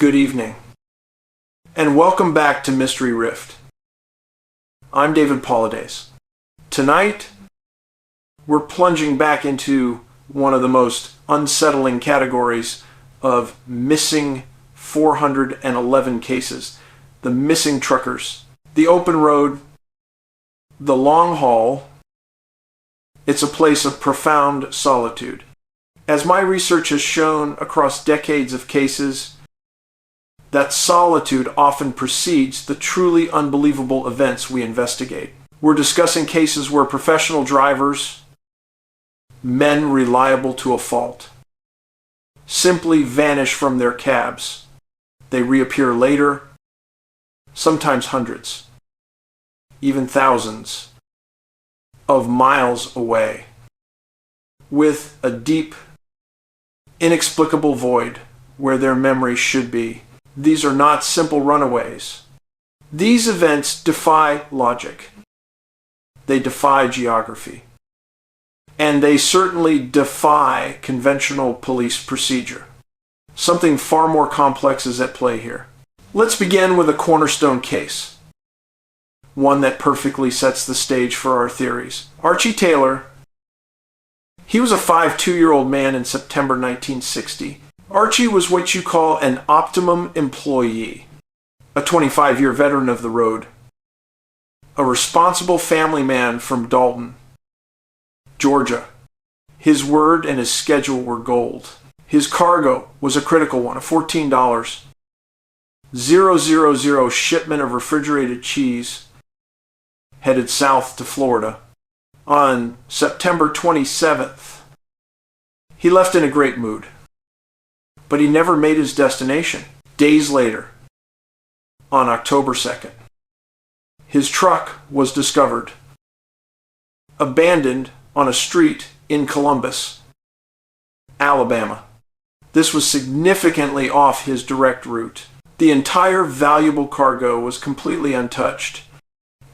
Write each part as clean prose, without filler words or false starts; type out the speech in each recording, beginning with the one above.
Good evening, and welcome back to Mystery Rift. I'm David Paulides. Tonight, we're plunging back into one of the most unsettling categories of missing 411 cases. The missing truckers. The open road, the long haul. It's a place of profound solitude. As my research has shown across decades of cases, that solitude often precedes the truly unbelievable events we investigate. We're discussing cases where professional drivers, men reliable to a fault, simply vanish from their cabs. They reappear later, sometimes hundreds, even thousands of miles away, with a deep, inexplicable void where their memory should be. These are not simple runaways. These events defy logic. They defy geography. And they certainly defy conventional police procedure. Something far more complex is at play here. Let's begin with a cornerstone case. One that perfectly sets the stage for our theories. Archie Taylor. He was a 52-year-old man in September 1960. Archie was what you call an optimum employee, a 25-year veteran of the road, a responsible family man from Dalton, Georgia. His word and his schedule were gold. His cargo was a critical one, a $14,000 shipment of refrigerated cheese headed south to Florida. On September 27th, he left in a great mood, but he never made his destination. Days later, on October 2nd, his truck was discovered, abandoned on a street in Columbus, Alabama. This was significantly off his direct route. The entire valuable cargo was completely untouched,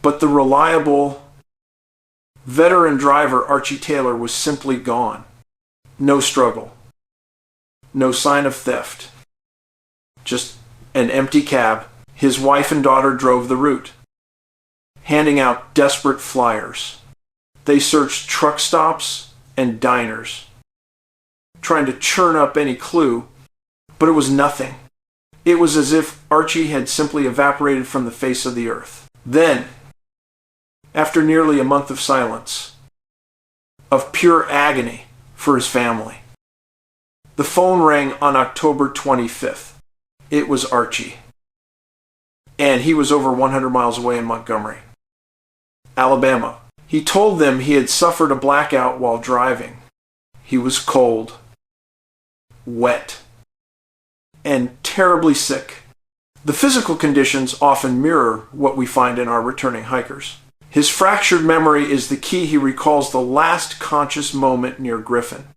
but the reliable veteran driver Archie Taylor was simply gone. No struggle. No sign of theft. Just an empty cab. His wife and daughter drove the route, handing out desperate flyers. They searched truck stops and diners, trying to churn up any clue, but it was nothing. It was as if Archie had simply evaporated from the face of the earth. Then, after nearly a month of silence, of pure agony for his family, the phone rang on October 25th. It was Archie. And he was over 100 miles away in Montgomery, Alabama. He told them he had suffered a blackout while driving. He was cold, wet, and terribly sick. The physical conditions often mirror what we find in our returning hikers. His fractured memory is the key. He recalls the last conscious moment near Griffin,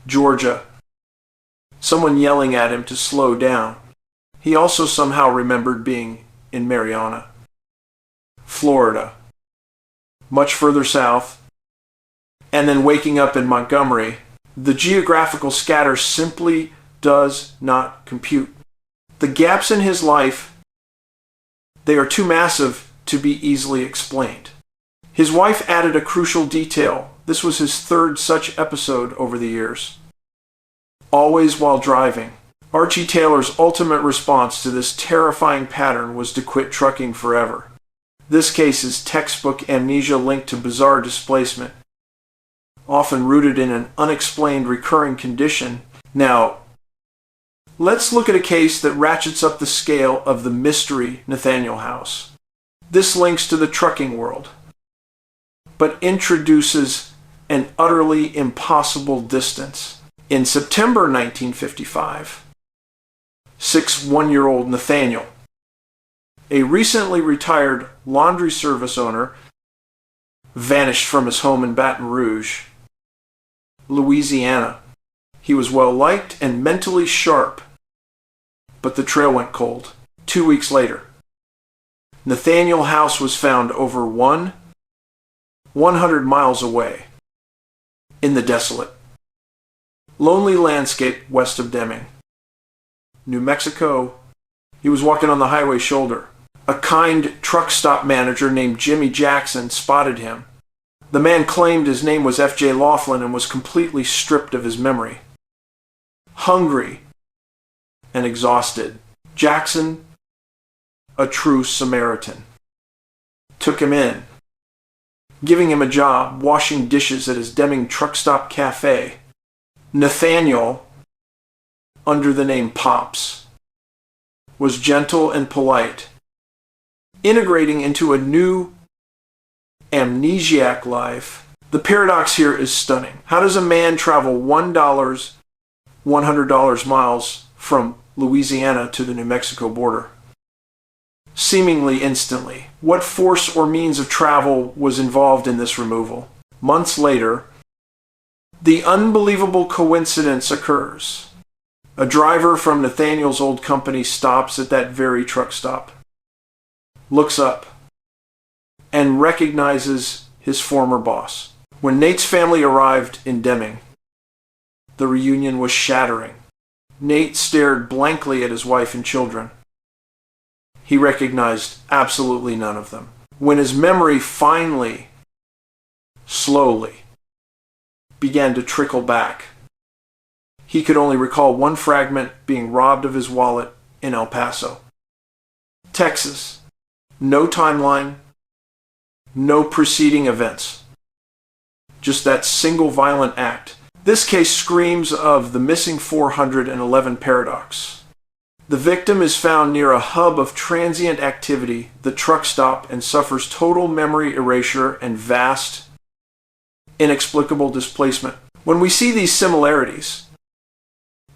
Georgia. Someone yelling at him to slow down. He also somehow remembered being in Mariana, Florida, much further south, and then waking up in Montgomery. The geographical scatter simply does not compute. The gaps in his life, they are too massive to be easily explained. His wife added a crucial detail. This was his third such episode over the years. Always while driving. Archie Taylor's ultimate response to this terrifying pattern was to quit trucking forever. This case is textbook amnesia linked to bizarre displacement, often rooted in an unexplained recurring condition. Now, let's look at a case that ratchets up the scale of the mystery Nathaniel House. This links to the trucking world, but introduces an utterly impossible distance. In September 1955, 1-year-old Nathaniel, a recently retired laundry service owner, vanished from his home in Baton Rouge, Louisiana. He was well liked and mentally sharp, but the trail went cold. 2 weeks later, Nathaniel House was found over 100 miles away in the desolate, lonely landscape west of Deming. New Mexico. He was walking on the highway shoulder. A kind truck stop manager named Jimmy Jackson spotted him. The man claimed his name was F.J. Laughlin and was completely stripped of his memory. Hungry and exhausted, Jackson, a true Samaritan, took him in, giving him a job washing dishes at his Deming truck stop cafe. Nathaniel, under the name Pops, was gentle and polite, integrating into a new amnesiac life. The paradox here is stunning. How does a man travel $100 miles from Louisiana to the New Mexico border? Seemingly instantly. What force or means of travel was involved in this removal? Months later, the unbelievable coincidence occurs. A driver from Nathaniel's old company stops at that very truck stop, looks up, and recognizes his former boss. When Nate's family arrived in Deming, the reunion was shattering. Nate stared blankly at his wife and children. He recognized absolutely none of them. When his memory finally, slowly, began to trickle back, he could only recall one fragment being robbed of his wallet in El Paso, Texas. No timeline, no preceding events. Just that single violent act. This case screams of the missing 411 paradox. The victim is found near a hub of transient activity, the truck stop, and suffers total memory erasure and vast, inexplicable displacement. When we see these similarities,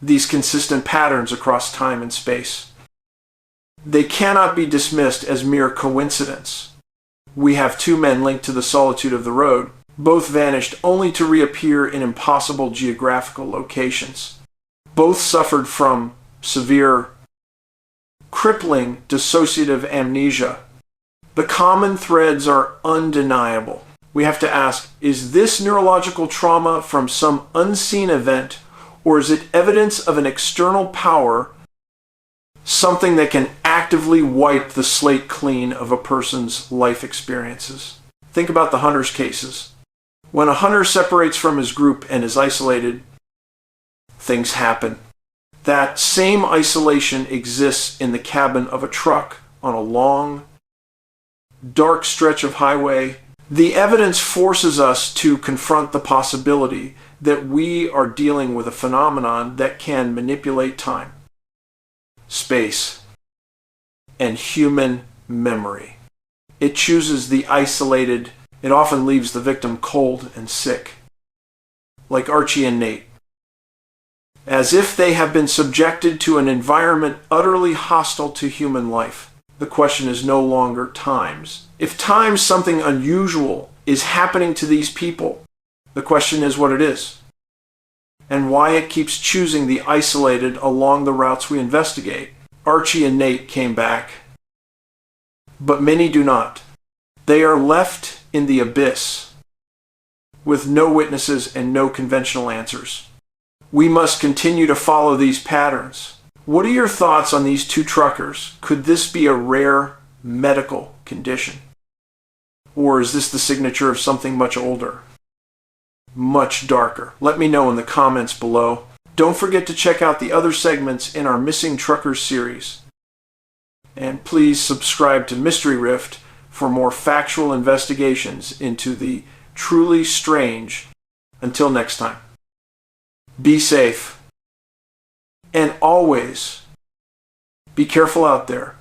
these consistent patterns across time and space, they cannot be dismissed as mere coincidence. We have two men linked to the solitude of the road. Both vanished only to reappear in impossible geographical locations. Both suffered from severe, crippling dissociative amnesia. The common threads are undeniable. We have to ask, is this neurological trauma from some unseen event, or is it evidence of an external power, something that can actively wipe the slate clean of a person's life experiences? Think about the hunter's cases. When a hunter separates from his group and is isolated, things happen. That same isolation exists in the cabin of a truck on a long, dark stretch of highway. The evidence forces us to confront the possibility that we are dealing with a phenomenon that can manipulate time, space, and human memory. It chooses the isolated. It often leaves the victim cold and sick, like Archie and Nate, as if they have been subjected to an environment utterly hostile to human life. The question is no longer times. If times something unusual is happening to these people, the question is what it is, and why it keeps choosing the isolated along the routes we investigate. Archie and Nate came back, but many do not. They are left in the abyss with no witnesses and no conventional answers. We must continue to follow these patterns. What are your thoughts on these two truckers? Could this be a rare medical condition? Or is this the signature of something much older, much darker? Let me know in the comments below. Don't forget to check out the other segments in our Missing Truckers series. And please subscribe to Mystery Rift for more factual investigations into the truly strange. Until next time, be safe, and always be careful out there.